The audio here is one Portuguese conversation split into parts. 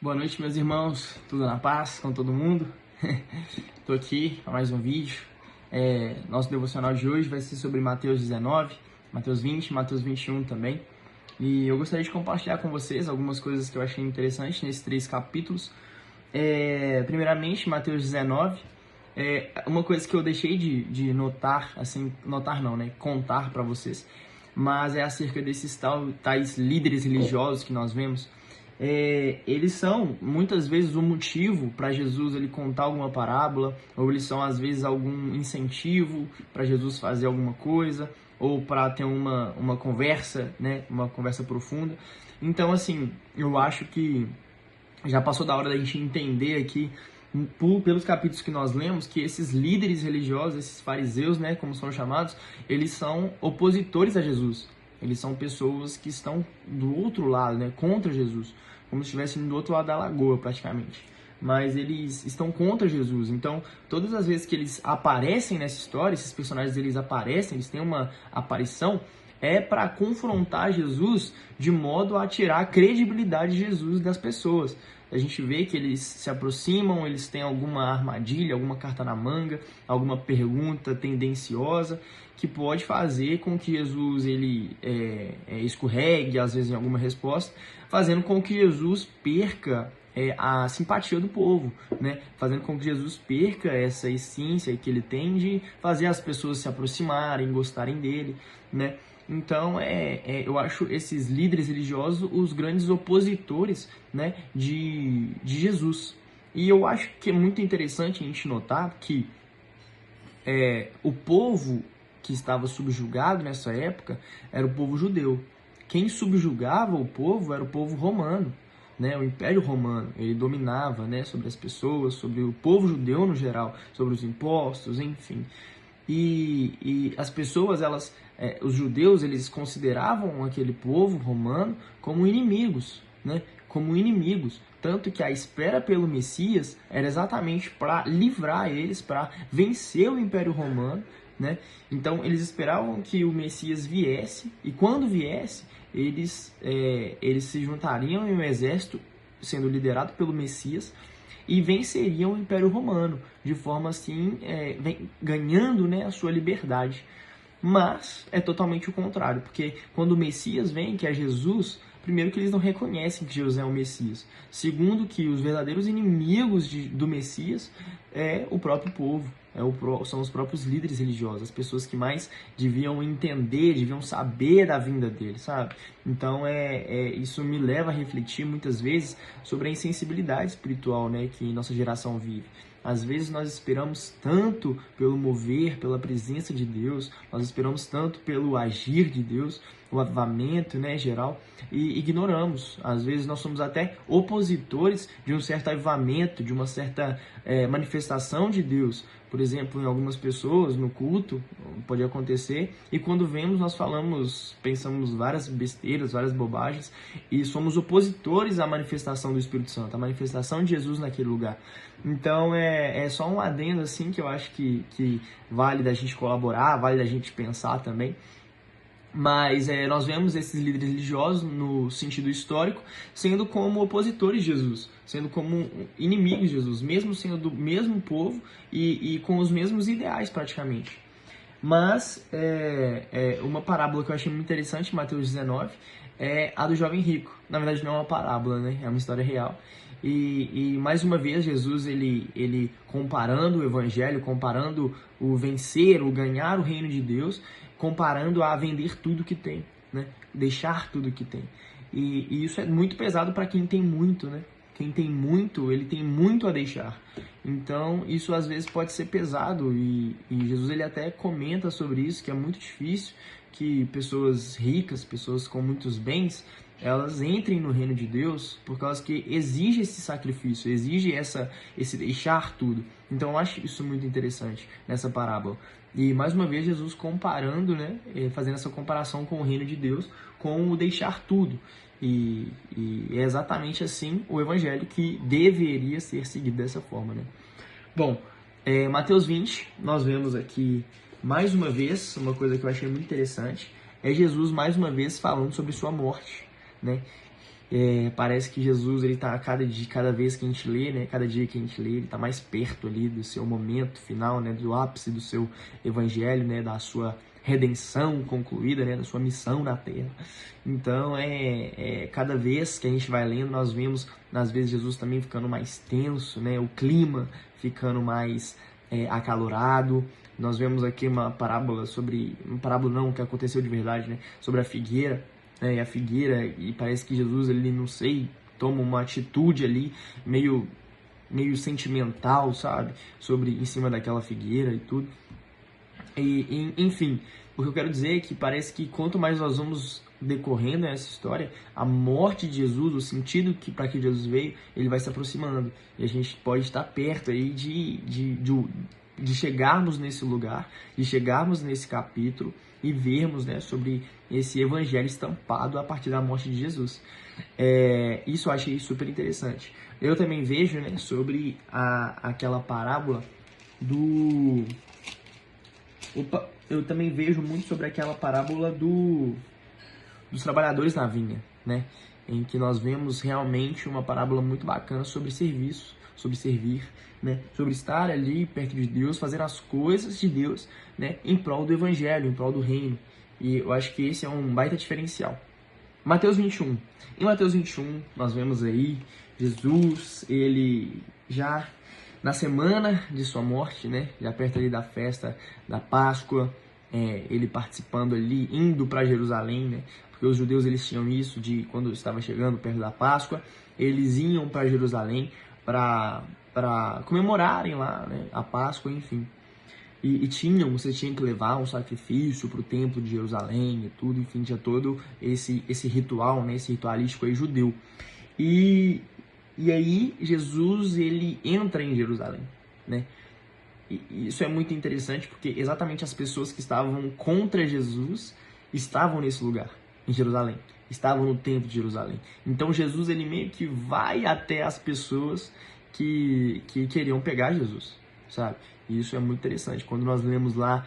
Boa noite, meus irmãos. Tudo na paz com todo mundo? Estou aqui para mais um vídeo. Nosso devocional de hoje vai ser sobre Mateus 19, Mateus 20, Mateus 21 também. E eu gostaria de compartilhar com vocês algumas coisas que eu achei interessantes nesses 3 capítulos. Primeiramente, Mateus 19. Uma coisa que eu deixei de notar, assim, notar não, né? Contar para vocês. Mas é acerca desses tais líderes religiosos que nós vemos. Eles são muitas vezes o motivo para Jesus ele contar alguma parábola, ou eles são às vezes algum incentivo para Jesus fazer alguma coisa, ou para ter uma conversa, né, uma conversa profunda. Então, assim, eu acho que já passou da hora da gente entender aqui, pelos capítulos que nós lemos, que esses líderes religiosos, esses fariseus, né, como são chamados, eles são opositores a Jesus. Eles são pessoas que estão do outro lado, né, contra Jesus, como se estivessem do outro lado da lagoa, praticamente. Mas eles estão contra Jesus. Então, todas as vezes que eles aparecem nessa história, esses personagens eles aparecem, eles têm uma aparição, é para confrontar Jesus de modo a tirar a credibilidade de Jesus das pessoas. A gente vê que eles se aproximam, eles têm alguma armadilha, alguma carta na manga, alguma pergunta tendenciosa que pode fazer com que Jesus ele escorregue, às vezes, em alguma resposta, fazendo com que Jesus perca a simpatia do povo, né? Fazendo com que Jesus perca essa essência que ele tem de fazer as pessoas se aproximarem, gostarem dele, né? Então, eu acho esses líderes religiosos os grandes opositores, né, de Jesus. E eu acho que é muito interessante a gente notar que o povo que estava subjugado nessa época era o povo judeu. Quem subjugava o povo era o povo romano, né? O Império Romano. Ele dominava, né, sobre as pessoas, sobre o povo judeu no geral, sobre os impostos, enfim. E as pessoas, os judeus, eles consideravam aquele povo romano como inimigos, né? Como inimigos. Tanto que a espera pelo Messias era exatamente para livrar eles, para vencer o Império Romano, né? Então, eles esperavam que o Messias viesse, e quando viesse, eles se juntariam em um exército sendo liderado pelo Messias, e venceriam o Império Romano, de forma assim, ganhando, né, a sua liberdade. Mas é totalmente o contrário, porque quando o Messias vem, que é Jesus, primeiro que eles não reconhecem que Jesus é o Messias. Segundo que os verdadeiros inimigos do Messias é o próprio povo, são os próprios líderes religiosos, as pessoas que mais deviam entender, deviam saber da vinda dele, sabe? Então isso me leva a refletir muitas vezes sobre a insensibilidade espiritual, né, que nossa geração vive. Às vezes nós esperamos tanto pelo mover, pela presença de Deus, nós esperamos tanto pelo agir de Deus, o avivamento, né, geral, e ignoramos. Às vezes nós somos até opositores de um certo avivamento, de uma certa manifestação de Deus. Por exemplo, em algumas pessoas, no culto, pode acontecer, e quando vemos, nós pensamos várias besteiras, várias bobagens, e somos opositores à manifestação do Espírito Santo, à manifestação de Jesus naquele lugar. Então, é só um adendo, assim, que eu acho que vale da gente colaborar, vale da gente pensar também. Mas nós vemos esses líderes religiosos, no sentido histórico, sendo como opositores de Jesus, sendo como inimigos de Jesus, mesmo sendo do mesmo povo e com os mesmos ideais praticamente. Mas uma parábola que eu achei muito interessante em Mateus 19 é a do jovem rico. Na verdade não é uma parábola, né? É uma história real. E mais uma vez Jesus ele comparando o evangelho, comparando o vencer, o ganhar o reino de Deus, comparando a vender tudo que tem, né? Deixar tudo que tem. E isso é muito pesado para quem tem muito, né? Quem tem muito, ele tem muito a deixar. Então, isso às vezes pode ser pesado e Jesus ele até comenta sobre isso, que é muito difícil que pessoas ricas, pessoas com muitos bens, elas entrem no reino de Deus por causa que exige esse sacrifício, exige esse deixar tudo. Então, eu acho isso muito interessante nessa parábola. E, mais uma vez, Jesus comparando, né, fazendo essa comparação com o reino de Deus, com o deixar tudo. E é exatamente assim o evangelho que deveria ser seguido dessa forma, né? Bom, Mateus 20, nós vemos aqui, mais uma vez, uma coisa que eu achei muito interessante, é Jesus, mais uma vez, falando sobre sua morte, né? Parece que Jesus, ele tá cada vez que a gente lê, né, cada dia que a gente lê, ele tá mais perto ali do seu momento final, né, do ápice do seu evangelho, né, da sua redenção concluída, né, da sua missão na Terra. Então, cada vez que a gente vai lendo, nós vemos, às vezes, Jesus também ficando mais tenso, né, o clima ficando mais acalorado. Nós vemos aqui uma parábola que aconteceu de verdade, né, sobre a figueira, né, e a figueira, e parece que Jesus, ele, não sei, toma uma atitude ali, meio sentimental, sabe, em cima daquela figueira e tudo. Enfim, o que eu quero dizer é que parece que quanto mais nós vamos decorrendo essa história, a morte de Jesus, o sentido para que Jesus veio, ele vai se aproximando. E a gente pode estar perto aí de chegarmos nesse lugar, de chegarmos nesse capítulo e vermos, né, sobre esse evangelho estampado a partir da morte de Jesus. Isso eu achei super interessante. Eu também vejo, né, sobre aquela parábola do... eu também vejo muito sobre aquela parábola dos trabalhadores na vinha, né, em que nós vemos realmente uma parábola muito bacana sobre serviço, sobre servir, né, sobre estar ali perto de Deus, fazer as coisas de Deus, né, em prol do evangelho, em prol do reino. E eu acho que esse é um baita diferencial. Mateus 21. Em Mateus 21, nós vemos aí Jesus, ele já na semana de sua morte, né, já perto ali da festa da Páscoa, ele participando ali, indo para Jerusalém, né, porque os judeus, eles tinham isso de quando estava chegando perto da Páscoa, eles iam para Jerusalém para comemorarem lá, né, a Páscoa, enfim. E você tinha que levar um sacrifício para o templo de Jerusalém e tudo, enfim, tinha todo esse ritual, né, esse ritualístico aí judeu. E aí Jesus, ele entra em Jerusalém, né? E isso é muito interessante porque exatamente as pessoas que estavam contra Jesus estavam nesse lugar, em Jerusalém. Estavam no templo de Jerusalém. Então Jesus, ele meio que vai até as pessoas que queriam pegar Jesus, sabe? E isso é muito interessante. Quando nós lemos lá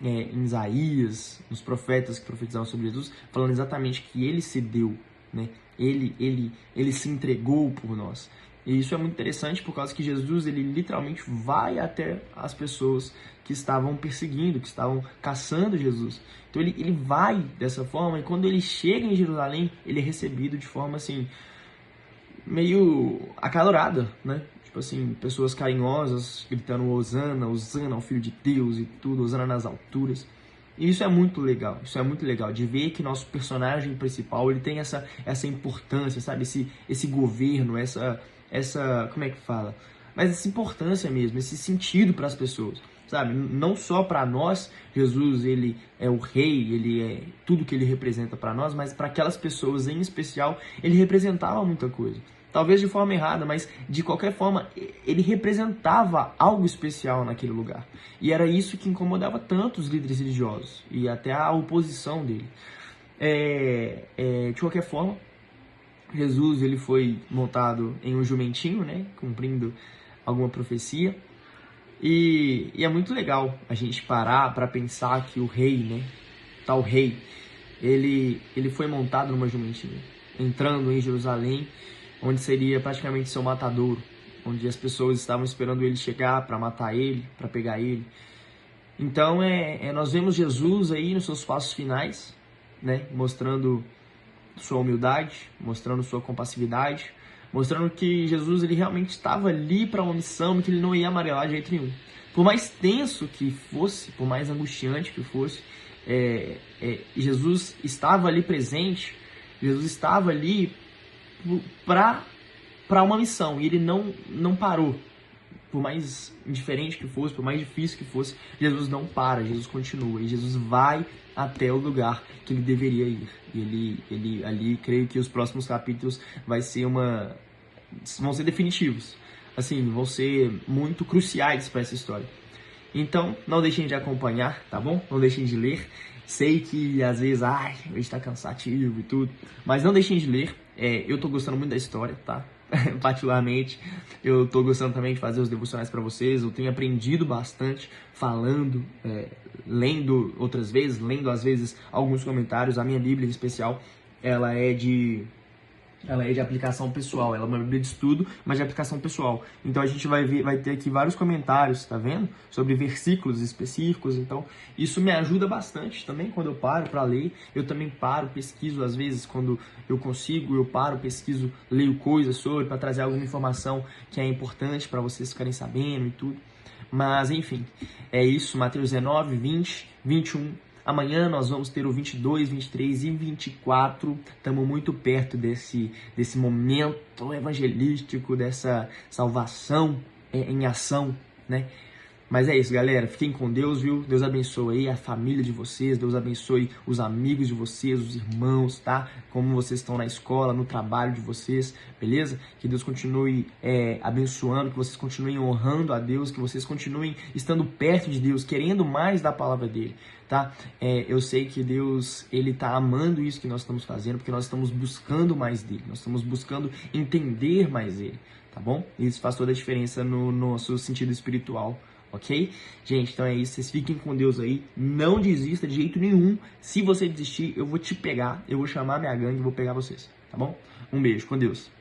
em Isaías, nos profetas que profetizavam sobre Jesus, falando exatamente que ele se deu, né? Ele se entregou por nós. E isso é muito interessante por causa que Jesus, ele literalmente vai até as pessoas que estavam perseguindo, que estavam caçando Jesus. Então ele vai dessa forma, e quando ele chega em Jerusalém, ele é recebido de forma assim, meio acalorada, né? Tipo assim, pessoas carinhosas gritando Hosana, Hosana ao Filho de Deus e tudo, Hosana nas alturas. E isso é muito legal de ver que nosso personagem principal, ele tem essa importância, sabe? Esse governo, essa como é que fala? Mas essa importância mesmo, esse sentido para as pessoas, sabe? Não só para nós, Jesus, ele é o rei, ele é tudo que ele representa para nós, mas para aquelas pessoas em especial, ele representava muita coisa. Talvez de forma errada, mas de qualquer forma, ele representava algo especial naquele lugar. E era isso que incomodava tanto os líderes religiosos e até a oposição dele. De qualquer forma, Jesus, ele foi montado em um jumentinho, né, cumprindo alguma profecia. E é muito legal a gente parar para pensar que o rei, né, tal rei, ele foi montado numa jumentinha, entrando em Jerusalém, onde seria praticamente seu matadouro, onde as pessoas estavam esperando ele chegar para matar ele, para pegar ele. Então, nós vemos Jesus aí nos seus passos finais, né, mostrando sua humildade, mostrando sua compassividade, mostrando que Jesus, ele realmente estava ali para uma missão e que ele não ia amarelar de jeito nenhum. Por mais tenso que fosse, por mais angustiante que fosse, Jesus estava ali presente, Jesus estava ali para uma missão, e ele não parou. Por mais indiferente que fosse, por mais difícil que fosse, Jesus não para, Jesus continua, e Jesus vai até o lugar que ele deveria ir. E ele ali, creio que os próximos capítulos vão ser definitivos, assim, vão ser muito cruciais para essa história. Então, não deixem de acompanhar, tá bom? Não deixem de ler. Sei que às vezes, hoje está cansativo e tudo, mas não deixem de ler. Eu tô gostando muito da história, tá? Particularmente, eu tô gostando também de fazer os devocionais para vocês. Eu tenho aprendido bastante falando, lendo outras vezes, lendo às vezes alguns comentários. A minha Bíblia em especial, ela é de Ela é de aplicação pessoal, ela é uma Bíblia de estudo, mas de aplicação pessoal. Então a gente vai ter aqui vários comentários, tá vendo? Sobre versículos específicos. Então isso me ajuda bastante também quando eu paro para ler. Eu também paro, pesquiso às vezes quando eu consigo, eu paro, pesquiso, leio coisas sobre para trazer alguma informação que é importante para vocês ficarem sabendo e tudo. Mas enfim, é isso, Mateus 19, 20, 21. Amanhã nós vamos ter o 22, 23 e 24. Estamos muito perto desse momento evangelístico, dessa salvação em ação, né? Mas é isso, galera. Fiquem com Deus, viu? Deus abençoe aí a família de vocês. Deus abençoe os amigos de vocês, os irmãos, tá? Como vocês estão na escola, no trabalho de vocês, beleza? Que Deus continue abençoando, que vocês continuem honrando a Deus, que vocês continuem estando perto de Deus, querendo mais da palavra dele, tá? Eu sei que Deus, ele tá amando isso que nós estamos fazendo, porque nós estamos buscando mais dele. Nós estamos buscando entender mais ele, tá bom? Isso faz toda a diferença no nosso sentido espiritual. Ok? Gente, então é isso. Vocês fiquem com Deus aí. Não desista de jeito nenhum. Se você desistir, eu vou te pegar. Eu vou chamar minha gangue e vou pegar vocês. Tá bom? Um beijo. Com Deus.